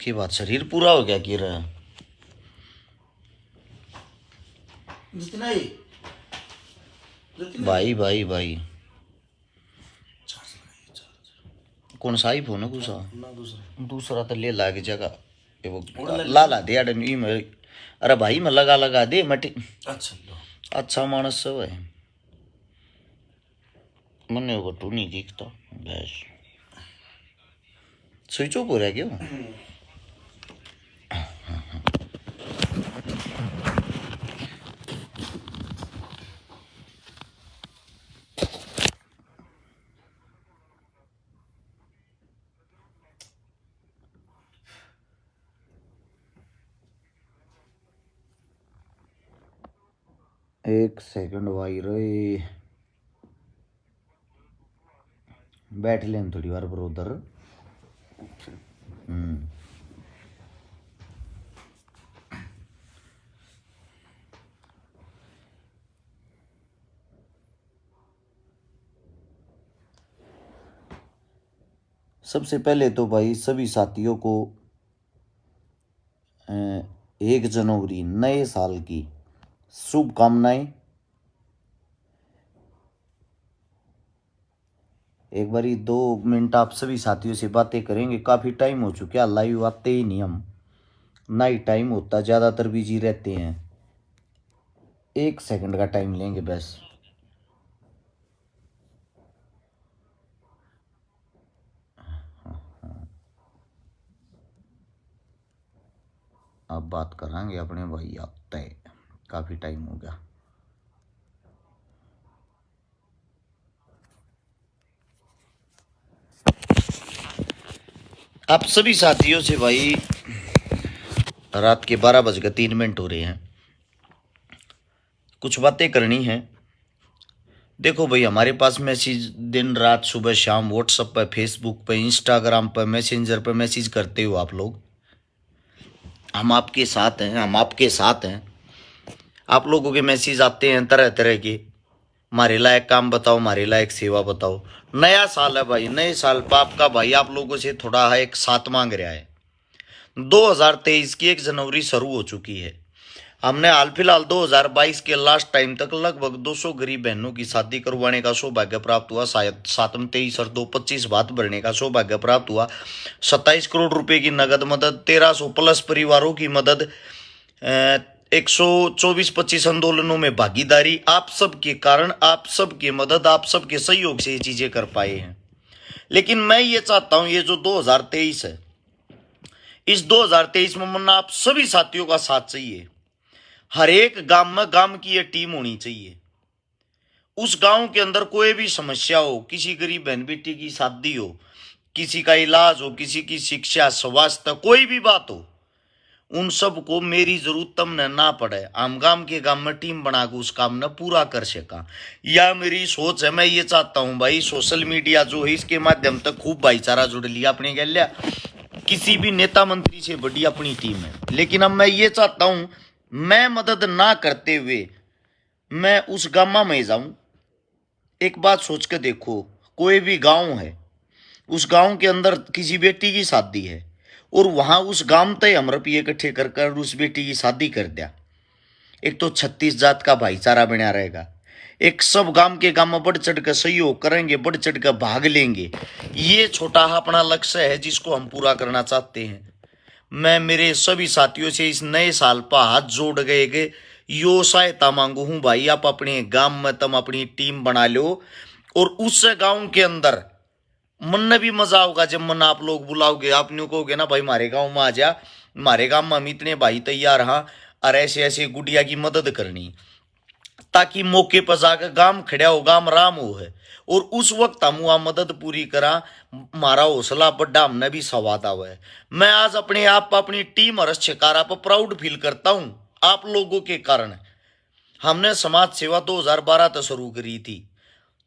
की बात शरीर पूरा हो गया कि रहा जितना ही भाई भाई भाई कौन सा आईफोन है दूसरा दूसरा तो ले ला के जगह वो ला ला दे अरे में अरे भाई मैं लगा लगा दे मटी अच्छा मानस सब है मन्ने को टू नहीं दिखता बस स्विच ऑफ हो रहा है क्यों एक सेकंड भाई रे बैठ लें थोड़ी बार ब्रोदर सबसे पहले तो भाई सभी साथियों को 1 जनवरी नए साल की शुभकामनाएं। एक बारी 2 मिनट आप सभी साथियों से बातें करेंगे। काफ़ी टाइम हो चुका लाइव आते ही नहीं हम, ना ही टाइम होता, ज़्यादातर बिजी रहते हैं। 1 सेकंड का टाइम लेंगे बस। अब बात करेंगे अपने भाई आते हैं, काफ़ी टाइम हो गया। आप सभी साथियों से भाई रात के 12:03 हो रहे हैं, कुछ बातें करनी है। देखो भाई हमारे पास मैसेज दिन रात सुबह शाम व्हाट्सएप पर, फेसबुक पर, इंस्टाग्राम पर, मैसेंजर पर मैसेज करते हो आप लोग। हम आपके साथ हैं, हम आपके साथ हैं। आप लोगों के मैसेज आते हैं तरह तरह के, हमारे लायक काम बताओ, हमारे लायक सेवा बताओ। नया साल है भाई, नए साल पर आपका भाई आप लोगों से थोड़ा है एक साथ मांग रहा है। 2023 की 1 जनवरी शुरू हो चुकी है। हमने हाल फिलहाल 2022 के लास्ट टाइम तक लगभग 200 गरीब बहनों की शादी करवाने का सौभाग्य प्राप्त हुआ। शायद 7 और 2 25 बात भरने का सौभाग्य प्राप्त हुआ। 27 करोड़ रुपए की नगद मदद, 1300 प्लस परिवारों की मदद, 124-25 आंदोलनों में भागीदारी। आप सबके कारण, आप सबके मदद, आप सबके सहयोग से ये चीजें कर पाए हैं। लेकिन मैं ये चाहता हूं ये जो 2023 है, इस 2023 में मन्ना आप सभी साथियों का साथ चाहिए। हर एक गांव में गांव की ये टीम होनी चाहिए। उस गांव के अंदर कोई भी समस्या हो, किसी गरीब बहन बेटी की शादी हो, किसी का इलाज हो, किसी की शिक्षा, स्वास्थ्य, कोई भी बात हो, उन सब को मेरी जरूरत तमने ना पड़े, हम गांव के गांव में टीम बना के उस काम ने पूरा कर सका। या मेरी सोच है, मैं ये चाहता हूं भाई सोशल मीडिया जो है इसके माध्यम तक खूब भाईचारा जुड़ लिया अपने गलिया। किसी भी नेता मंत्री से बड़ी अपनी टीम है। लेकिन अब मैं ये चाहता हूं मैं मदद ना करते हुए मैं उस गांव में जाऊं। एक बात सोच के देखो, कोई भी गांव है, उस गांव के अंदर किसी बेटी की शादी है और वहां उस गांव तय हम रुपये इकट्ठे कर कर उस बेटी की शादी कर दिया। एक तो 36 जात का भाईचारा बना रहेगा। एक सब गांव के गांव में बढ़ चढ़ कर सहयोग करेंगे, बढ़ चढ़ कर भाग लेंगे। ये छोटा अपना लक्ष्य है जिसको हम पूरा करना चाहते हैं। मैं मेरे सभी साथियों से इस नए साल पर हाथ जोड़ गए यो सहायता मांगू हूं भाई। आप अपने गांव में तुम अपनी टीम बना लो और उस गांव के अंदर मन भी मजा होगा जब मन आप लोग बुलाओगे। आप न्यू कहोगे ना भाई हमारे गांव में आ जा, हमारे गांव में हम इतने भाई तैयार हाँ और ऐसे ऐसे गुड़िया की मदद करनी, ताकि मौके पर जाकर गांव खड़ा हो, गांव राम हो है। और उस वक्त हम वहां मदद पूरी करा, हमारा हौसला बड़ा हमने भी सवादा हुआ है। मैं आज अपने आप अपनी टीम और शिकारा पर प्राउड फील करता हूं। आप लोगों के कारण हमने समाज सेवा 2012 तक शुरू करी थी,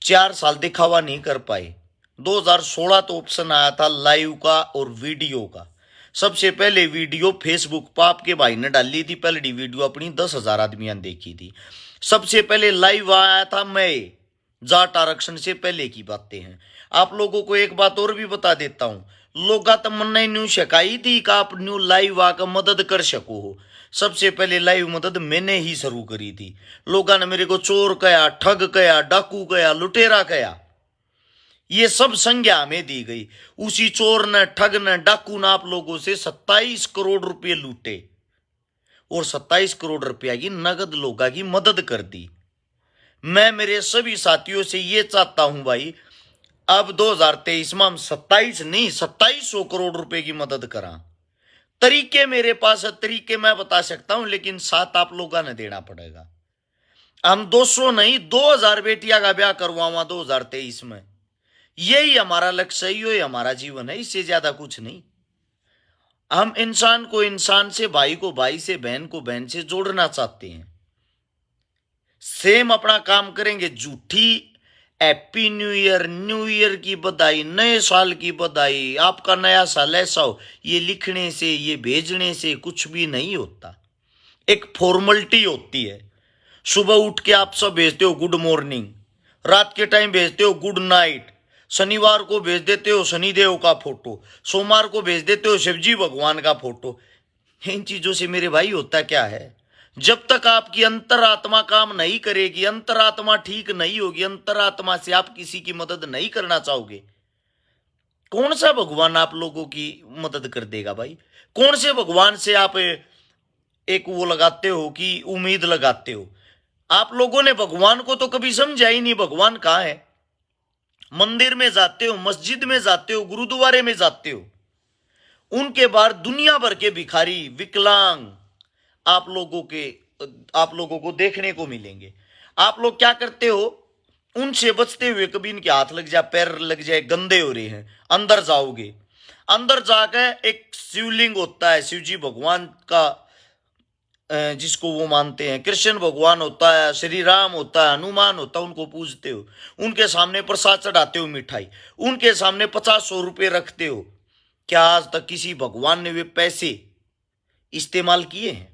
4 साल दिखावा नहीं कर पाए। 2016 तो ऑप्शन आया था लाइव का और वीडियो का। सबसे पहले वीडियो फेसबुक पर आपके भाई ने डाली थी, पहली वीडियो अपनी 10,000 आदमियों ने देखी थी। सबसे पहले लाइव आया था मैं, जाट आरक्षण से पहले की बातें हैं। आप लोगों को एक बात और भी बता देता हूं, लोगा तो मन न्यू शिकाई थी कि आप न्यू लाइव आकर मदद कर सको हो। सबसे पहले लाइव मदद मैंने ही शुरू करी थी। लोगों ने मेरे को चोर कहा, ठग कहा, डाकू कहा, लुटेरा कहा। ये सब संज्ञा हमें दी गई। उसी चोर ने, ठग ने, डाकू ने आप लोगों से 27 करोड़ रुपए लूटे और 27 करोड़ रुपया की नगद लोगों की मदद कर दी। मैं मेरे सभी साथियों से ये चाहता हूं भाई, अब 2023 में हम 27 नहीं 2700 करोड़ रुपए की मदद करा। तरीके मेरे पास है, तरीके मैं बता सकता हूं, लेकिन साथ आप लोगों ने देना पड़ेगा। हम 200 नहीं 2000 बेटियां का ब्याह करवावा 2023 में। यही हमारा लक्ष्य है, यही हमारा जीवन है, इससे ज्यादा कुछ नहीं। हम इंसान को इंसान से, भाई को भाई से, बहन को बहन से जोड़ना चाहते हैं। सेम अपना काम करेंगे। झूठी हैप्पी न्यू ईयर की बधाई, नए साल की बधाई, आपका नया साल ऐसा हो, ये लिखने से, ये भेजने से कुछ भी नहीं होता। एक फॉर्मेलिटी होती है। सुबह उठ के आप सब भेजते हो गुड मॉर्निंग, रात के टाइम भेजते हो गुड नाइट, शनिवार को भेज देते हो शनिदेव का फोटो, सोमवार को भेज देते हो शिवजी भगवान का फोटो। इन चीजों से मेरे भाई होता क्या है? जब तक आपकी अंतरात्मा काम नहीं करेगी, अंतरात्मा ठीक नहीं होगी, अंतरात्मा से आप किसी की मदद नहीं करना चाहोगे, कौन सा भगवान आप लोगों की मदद कर देगा भाई? कौन से भगवान से आप एक वो लगाते हो कि उम्मीद लगाते हो? आप लोगों ने भगवान को तो कभी समझा ही नहीं। भगवान कहाँ है? मंदिर में जाते हो, मस्जिद में जाते हो, गुरुद्वारे में जाते हो, उनके बाहर दुनिया भर के भिखारी, विकलांग आप लोगों को देखने को मिलेंगे। आप लोग क्या करते हो? उनसे बचते हुए, कभी इनके हाथ लग जाए, पैर लग जाए, गंदे हो रहे हैं, अंदर जाओगे, अंदर जाकर एक शिवलिंग होता है, शिवजी भगवान का, जिसको वो मानते हैं, कृष्ण भगवान होता है, श्री राम होता है, हनुमान होता है, उनको पूजते हो, उनके सामने प्रसाद चढ़ाते हो, मिठाई, उनके सामने 50-100 रुपए रखते हो। क्या आज तक किसी भगवान ने वे पैसे इस्तेमाल किए हैं?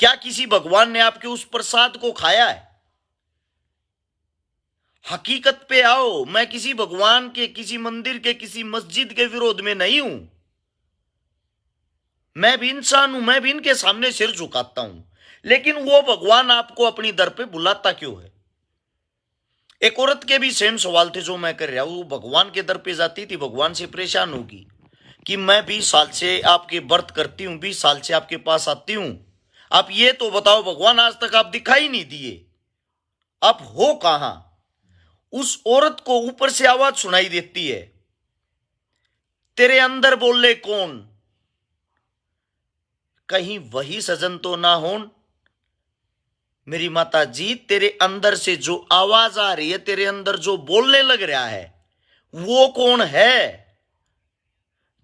क्या किसी भगवान ने आपके उस प्रसाद को खाया है? हकीकत पे आओ। मैं किसी भगवान के, किसी मंदिर के, किसी मस्जिद के विरोध में नहीं हूं। मैं भी इंसान हूं, मैं भी इनके सामने सिर झुकाता हूं, लेकिन वो भगवान आपको अपनी दर पे बुलाता क्यों है? एक औरत के भी सेम सवाल थे जो मैं कर रहा हूं। वो भगवान के दर पे जाती थी, भगवान से परेशान होगी कि मैं 20 साल से आपके व्रत करती हूं, 20 साल से आपके पास आती हूं, आप ये तो बताओ भगवान, आज तक आप दिखाई नहीं दिए, आप हो कहां? उस औरत को ऊपर से आवाज सुनाई देती है, तेरे अंदर बोले कौन? कहीं वही सजन तो ना हो? मेरी माता जी, तेरे अंदर से जो आवाज आ रही है, तेरे अंदर जो बोलने लग रहा है, वो कौन है?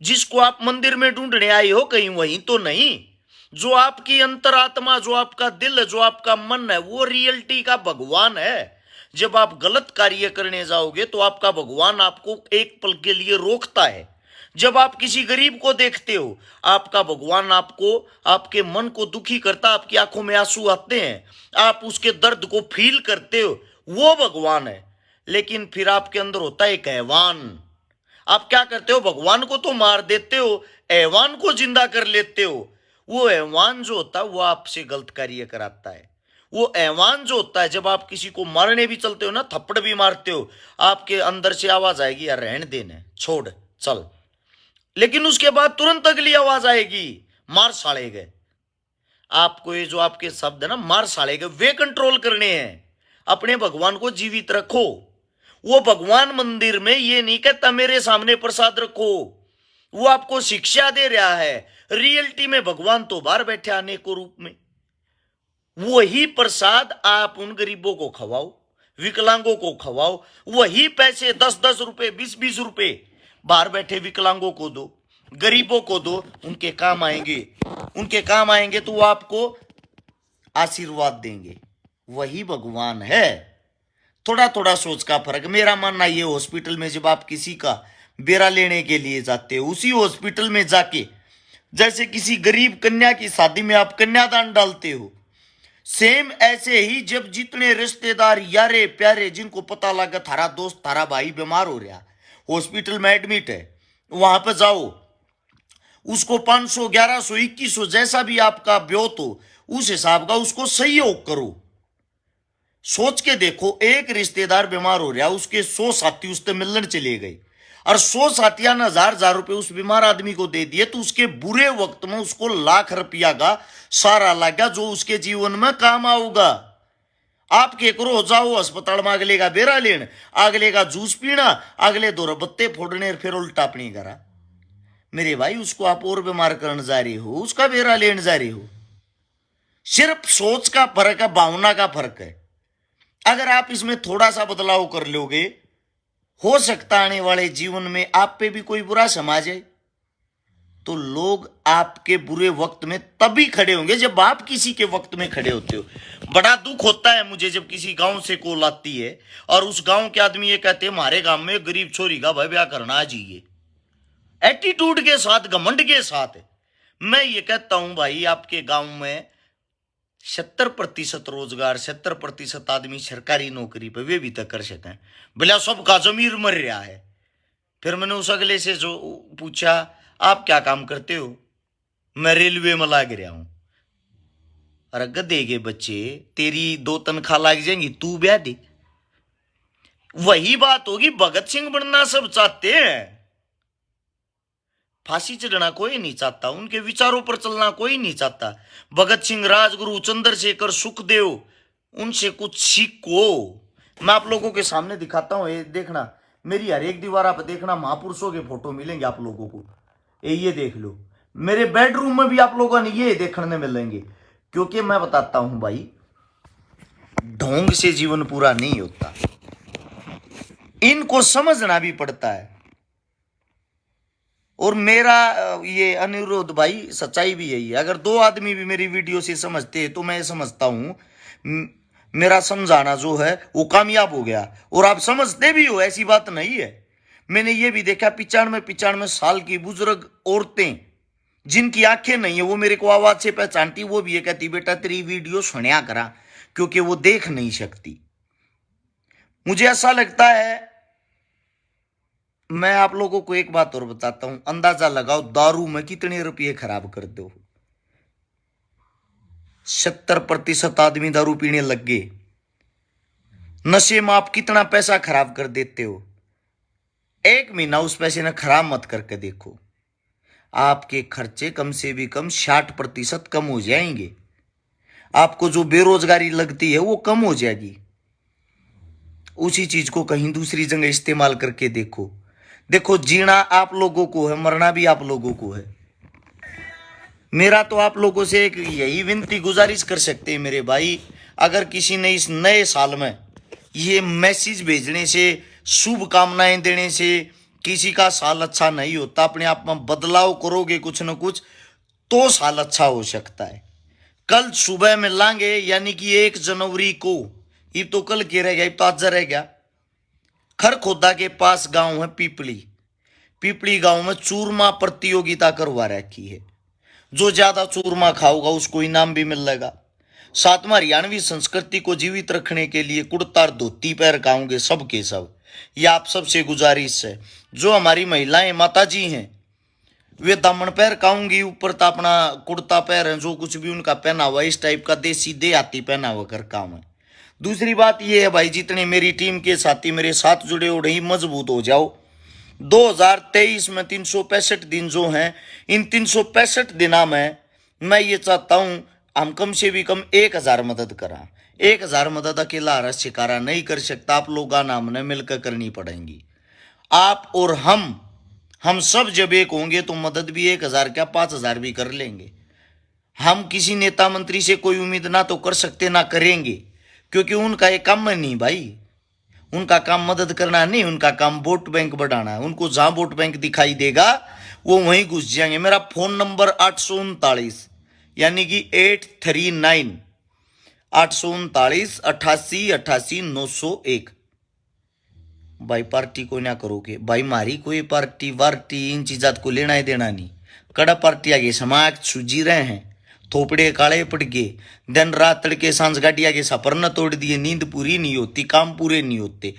जिसको आप मंदिर में ढूंढने आए हो, कहीं वही तो नहीं? जो आपकी अंतरात्मा, जो आपका दिल, जो आपका मन है, वो रियलिटी का भगवान है। जब आप गलत कार्य करने जाओगे तो आपका भगवान आपको एक पल के लिए रोकता है। जब आप किसी गरीब को देखते हो, आपका भगवान आपको, आपके मन को दुखी करता, आपकी आंखों में आंसू आते हैं, आप उसके दर्द को फील करते हो, वो भगवान है। लेकिन फिर आपके अंदर होता है एक हैवान। आप क्या करते हो? भगवान को तो मार देते हो, हैवान को जिंदा कर लेते हो। वो हैवान जो होता है वो आपसे गलत कार्य कराता है। वो हैवान जो होता है, जब आप किसी को मारने भी चलते हो ना, थप्पड़ भी मारते हो, आपके अंदर से आवाज आएगी, यार रहने देने, छोड़, चल। लेकिन उसके बाद तुरंत अगली आवाज आएगी, मार साले गए। आपको ये जो आपके शब्द है ना, मार साले गए, वे कंट्रोल करने हैं। अपने भगवान को जीवित रखो। वो भगवान मंदिर में ये नहीं कहता मेरे सामने प्रसाद रखो, वो आपको शिक्षा दे रहा है। रियलिटी में भगवान तो बाहर बैठे अनेकों रूप में। वही प्रसाद आप उन गरीबों को खवाओ, विकलांगों को खवाओ। वही पैसे 10-10 रुपए, 20-20 रुपए बाहर बैठे विकलांगों को दो, गरीबों को दो, उनके काम आएंगे। उनके काम आएंगे तो वो आपको आशीर्वाद देंगे। वही भगवान है। थोड़ा थोड़ा सोच का फर्क। मेरा मानना ये, हॉस्पिटल में जब आप किसी का बेरा लेने के लिए जाते हो, उसी हॉस्पिटल में जाके जैसे किसी गरीब कन्या की शादी में आप कन्यादान डालते हो, सेम ऐसे ही जब जितने रिश्तेदार, यारे प्यारे, जिनको पता लगा थारा दोस्त, थारा भाई बीमार हो रहा, हॉस्पिटल में एडमिट है, वहां पे जाओ, उसको 500, 1100, 2100 जैसा भी आपका ब्योत हो उस हिसाब का उसको सहयोग करो। सोच के देखो, एक रिश्तेदार बीमार हो रहा, उसके 100 साथी उससे मिलने चले गए और 100 साथिया ने 1000 रुपए उस बीमार आदमी को दे दिए, तो उसके बुरे वक्त में उसको लाख रुपया का सारा लगा जो उसके जीवन में काम आऊगा। आप के करो जाओ अस्पताल में अगले का बेरा लेन, अगले का जूस पीना, अगले दो बत्ते फोड़ने, फिर उल्टा अपनी करा। मेरे भाई उसको आप और बीमार करने जा रहे हो, उसका बेरा लेने जा रहे हो। सिर्फ सोच का फर्क है, भावना का फर्क है। अगर आप इसमें थोड़ा सा बदलाव कर लोगे, हो सकता आने वाले जीवन में आप पे भी कोई बुरा समाज है तो लोग आपके बुरे वक्त में तभी खड़े होंगे जब आप किसी के वक्त में खड़े होते हो। बड़ा दुख होता है मुझे जब किसी गांव से कॉल आती है और उस गांव के आदमी ये कहते हैं हमारे गांव में गरीब छोरी का ब्याह करना आ जाइए, एटीट्यूड के साथ, घमंड के साथ। मैं ये कहता हूं भाई, आपके गांव में 70% रोजगार, 70% आदमी सरकारी नौकरी पे वे भी तक कर सकें, भला सबका जमीर मर रहा है। फिर मैंने उस अगले से जो पूछा, आप क्या काम करते हो? मैं रेलवे में लाग रहा हूं। अरे गधे के बच्चे, तेरी 2 तनख्वाह लाग जाएंगी, तू ब्याह दे। वही बात होगी, भगत सिंह बनना सब चाहते हैं, फांसी चढ़ना कोई नहीं चाहता, उनके विचारों पर चलना कोई नहीं चाहता। भगत सिंह, राजगुरु, चंद्रशेखर, सुखदेव, उनसे कुछ सीखो। मैं आप लोगों के सामने दिखाता हूं, ये देखना, मेरी हर एक दीवार आप देखना महापुरुषों के फोटो मिलेंगे आप लोगों को। ये देख लो, मेरे बेडरूम में भी आप लोगों ने ये देखने मिलेंगे। क्योंकि मैं बताता हूं भाई, ढोंग से जीवन पूरा नहीं होता, इनको समझना भी पड़ता है। और मेरा ये अनुरोध भाई, सच्चाई भी यही है, अगर 2 आदमी भी मेरी वीडियो से समझते हैं तो मैं समझता हूं मेरा समझाना जो है वो कामयाब हो गया। और आप समझते भी हो, ऐसी बात नहीं है। मैंने ये भी देखा 95 साल की बुजुर्ग औरतें जिनकी आंखें नहीं है, वो मेरे को आवाज से पहचानती, वो भी ये कहती बेटा तेरी वीडियो सुनिया करा, क्योंकि वो देख नहीं सकती। मुझे ऐसा लगता है, मैं आप लोगों को एक बात और बताता हूं, अंदाजा लगाओ दारू में कितने रुपये खराब कर दो। 70% आदमी दारू पीने लग गए। नशे में आप कितना पैसा खराब कर देते हो। 1 महीना उस पैसे ने खराब मत करके देखो, आपके खर्चे कम से भी कम 60% कम हो जाएंगे। आपको जो बेरोजगारी लगती है वो कम हो जाएगी। उसी चीज को कहीं दूसरी जगह इस्तेमाल करके देखो। देखो, जीना आप लोगों को है, मरना भी आप लोगों को है। मेरा तो आप लोगों से एक यही विनती गुजारिश कर सकते हैं मेरे भाई, अगर किसी ने इस नए साल में ये मैसेज भेजने से, शुभकामनाएं देने से किसी का साल अच्छा नहीं होता, अपने आप में बदलाव करोगे कुछ न कुछ तो साल अच्छा हो सकता है। कल सुबह में लांगे, यानी कि 1 जनवरी को, ये तो कल के रह गया, तो आज रह गया। खरखोदा के पास गांव है पीपली गांव में चूरमा प्रतियोगिता करवा रखी है। जो ज्यादा चूरमा खाओगा उसको इनाम भी मिलेगा। साथ में हरियाणवी संस्कृति को जीवित रखने के लिए कुर्ता और धोती पहन खाओगे सब के सब। ये आप सबसे गुजारिश है। जो हमारी महिलाएं माता जी हैं वे दामन पैर खाऊंगी, ऊपर तो अपना कुर्ता पैर, जो कुछ भी उनका पहना हुआ इस टाइप का देसी देहाती पहना हुआ कर काम है। दूसरी बात यह है भाई, जितने मेरी टीम के साथी मेरे साथ जुड़े हो रही, मजबूत हो जाओ। 2023 में 365 दिन जो हैं, इन 365 दिना में मैं ये चाहता हूं हम कम से भी कम 1000 मदद करा। 1000 मदद अकेला रस्यकारा नहीं कर सकता, आप लोग हमने मिलकर करनी पड़ेंगी। आप और हम सब जब एक होंगे तो मदद भी 1000 क्या 5000 भी कर लेंगे। हम किसी नेता मंत्री से कोई उम्मीद ना तो कर सकते ना करेंगे, क्योंकि उनका ये काम नहीं भाई। उनका काम मदद करना नहीं, उनका काम वोट बैंक बढ़ाना है। उनको जहां वोट बैंक दिखाई देगा वो वहीं घुस जाएंगे। मेरा फोन नंबर 839 यानी कि 839 839 88 88 901। भाई पार्टी को ना करोगे भाई, मारी कोई पार्टी वार्टी इन चीजात को लेना ही देना नहीं। कड़ा पार्टी आगे समाज सूझी रहे हैं, थोपड़े काले पड़ गए, दिन रात तड़के सांझ गाटिया के सफर न तोड़ दिए, नींद पूरी नहीं होती, काम पूरे नहीं होते।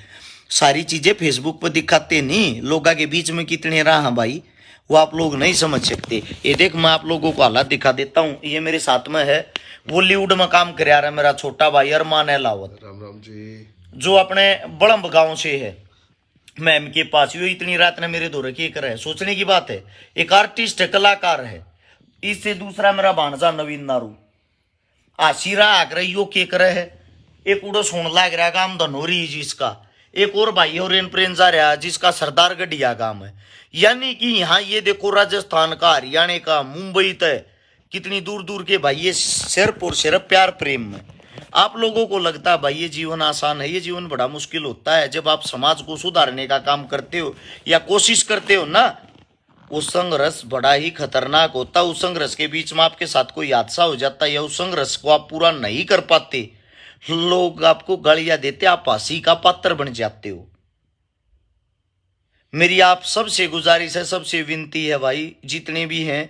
सारी चीजें फेसबुक पर दिखाते नहीं, लोगों के बीच में कितने रहा भाई वो आप लोग नहीं समझ सकते। ये देख मैं आप लोगों को हालात दिखा देता हूँ। ये मेरे साथ में है बॉलीवुड में काम कर रहा है मेरा छोटा भाई अरमान अलावत, राम राम जी। जो अपने बड़म्ब गांव से है। मैम के पास यो इतनी रात ने मेरे दौरे की कर है, सोचने की बात है। एक आर्टिस्ट है, कलाकार है। इससे दूसरा मेरा भांजा नवीन नारू आशीरा आकर यो के करे है। एक उड़ो सोन लाग रहा गांव धनोरी जिसका, एक और भाई और प्रेम जा रहा जिसका सरदार गढ़िया गांव है। यानी कि यहाँ ये देखो राजस्थान का, हरियाणा का, मुंबई तक कितनी दूर दूर के भाई ये सिर्फ और सिर्फ प्यार प्रेम में। आप लोगों को लगता है भाई ये जीवन आसान है, ये जीवन बड़ा मुश्किल होता है। जब आप समाज को सुधारने का काम करते हो या कोशिश करते हो ना, वो संघर्ष बड़ा ही खतरनाक होता है। उस संघर्ष के बीच में आपके साथ कोई हादसा हो जाता है या उस संघर्ष को आप पूरा नहीं कर पाते, लोग आपको गालियां देते, आप फांसी का पात्र बन जाते हो। मेरी आप सबसे गुजारिश है, सबसे विनती है भाई, जितने भी हैं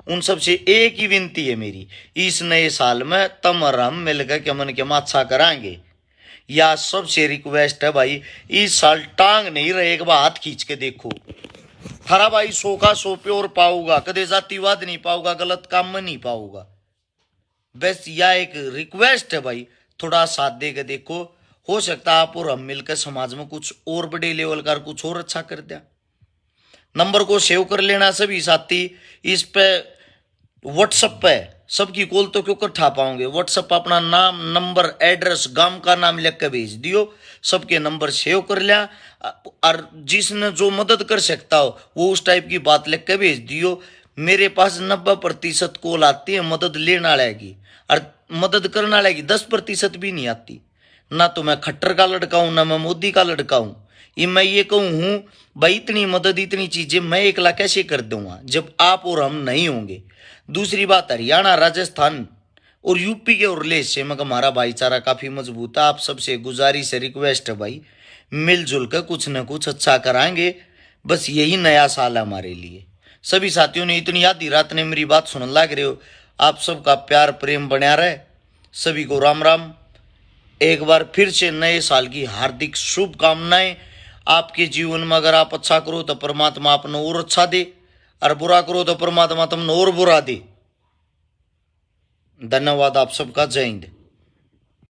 उन सबसे एक ही विनती है मेरी, इस नए साल में तम और हम मिलकर के मन के अच्छा कराएंगे। या सबसे रिक्वेस्ट है भाई, इस साल टांग नहीं रहे, एक बार हाथ खींच के देखो। थारा भाई 100 का 100 प्योर पाऊंगा, कदे जातिवाद नहीं पाऊंगा, गलत काम में नहीं पाऊंगा। बस यह एक रिक्वेस्ट है भाई, थोड़ा साथ दे के देखो। हो सकता है आप और हम मिलकर समाज में कुछ और बड़े लेवल का कुछ और अच्छा कर दिया। नंबर को सेव कर लेना सभी साथी। इस पे व्हाट्सएप पे सबकी कॉल तो क्यों कर ठा पाओगे, व्हाट्सएप पर अपना नाम, नंबर, एड्रेस, गांव का नाम लिख के भेज दियो। सबके नंबर सेव कर लिया और जिसने जो मदद कर सकता हो वो उस टाइप की बात लिख के भेज दियो। मेरे पास 90% कॉल आती है मदद लेने वाले की, और मदद करने वाले की 10% भी नहीं आती। ना तो मैं खट्टर का लड़का हूं, ना मैं मोदी का लड़का हूं। ये मैं ये कहूं हूं भाई, इतनी मदद, इतनी चीजें मैं एकला कैसे कर दूंगा जब आप और हम नहीं होंगे। दूसरी बात, हरियाणा, राजस्थान और यूपी के और लेस से मगर हमारा भाईचारा काफी मजबूत है। आप सबसे गुजारिश है, रिक्वेस्ट है भाई, मिलजुल कर कुछ न कुछ अच्छा कराएंगे। बस यही नया साल है हमारे लिए। सभी साथियों ने इतनी आधी रात ने मेरी बात सुन लग रहे हो, आप सबका प्यार प्रेम बना रहे। सभी को राम राम। एक बार फिर से नए साल की हार्दिक शुभकामनाएं। आपके जीवन में अगर आप अच्छा करो तो परमात्मा आपने और अच्छा दे, और बुरा करो तो परमात्मा तुमने और बुरा दे। धन्यवाद आप सबका। जय हिंद।